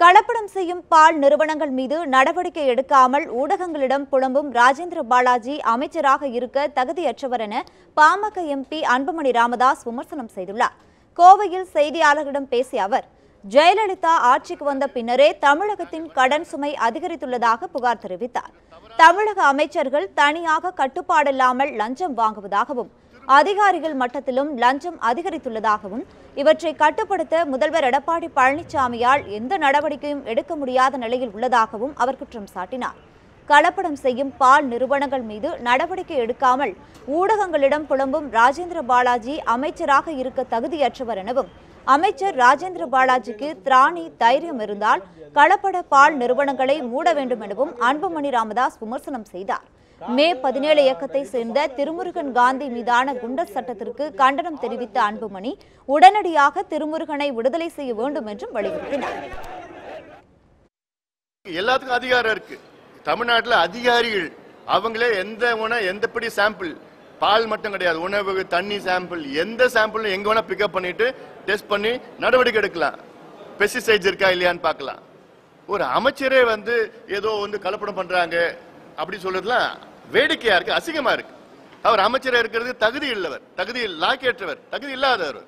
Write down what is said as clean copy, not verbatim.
கலப்படம் செய்யும் பால் நிறுவனங்கள் மீது நடவடிக்கை எடுக்காமல் ஊடகங்களிடம் புலம்பும் ராஜேந்திர பாலாஜி அமைச்சராக இருக்க தகுதியற்றவர் என பாமக எம்பி அன்புமணி ராமதாஸ் விமர்சனம் செய்துள்ளார். கோவையில் செய்தியாளர்களிடம் பேசிய அவர், ஜெயலலிதா ஆட்சிக்கு வந்த பின்னரே தமிழகத்தின் கடன் சுமை அதிகரித்துள்ளதாக புகார் தெரிவித்தார். தமிழக அமைச்சர்கள் தனியாக கட்டுப்பாடில்லாமல் லஞ்சம் வாங்குவதாகவும் அதிகாரிகள் மட்டத்திலும் லஞ்சம் அதிகரித்துள்ளதாகவும் இவற்றை கட்டுப்படுத்த முதல்வர் எடப்பாடி பழனிசாமியால் எந்த நடவடிக்கையும் எடுக்க முடியாத நிலையில் உள்ளதாகவும் அவர் குற்றம் சாட்டினார். கலப்படம் செய்யும் பால் நிறுவனங்கள் மீது நடவடிக்கை எடுக்காமல் ஊடகங்களிடம் புலம்பும் ராஜேந்திர பாலாஜி அமைச்சராக இருக்க தகுதியற்றவர் எனவும், அமைச்சர் ராஜேந்திர பாலாஜிக்கு திராணி தைரியம் இருந்தால் கலப்பட பால் நிறுவனங்களை மூட வேண்டும் எனவும் அன்புமணி ராமதாஸ் விமர்சனம் செய்தார். மே 17 இயக்கத்தை சேர்ந்த திருமுருகன் காந்தி மீதான குண்டர் சட்டத்திற்கு கண்டனம் தெரிவித்த அன்புமணி உடனடியாக திருமுருகனை விடுதலை செய்ய வேண்டும் என்றும் வலியுறுத்தினார். எல்லாத்துக்கும் அதிகாரம் இருக்கு. தமிழ்நாட்டில் அதிகாரிகள் அவங்களே எந்தபடி சாம்பிள், பால் மட்டும் கிடையாது, உணவு, தண்ணி சாம்பிள், எந்த சாம்பிள் எங்க வேணா பிக்கப் பண்ணிட்டு டெஸ்ட் பண்ணி நடவடிக்கை எடுக்கலாம். பெஸ்டிசைட்ஸ் இருக்கா இல்லையான்னு பார்க்கலாம். ஒரு அமைச்சரே ஏதோ கலப்படம் பண்றாங்க அப்படி சொல்றதுலாம் வேடிக்கையா இருக்கு, அசிங்கமா இருக்கு. அவர் அமைச்சரா இருக்கிறது தகுதி இல்லவர், தகுதி லாக்கேற்றவர், தகுதி இல்லாதவர்.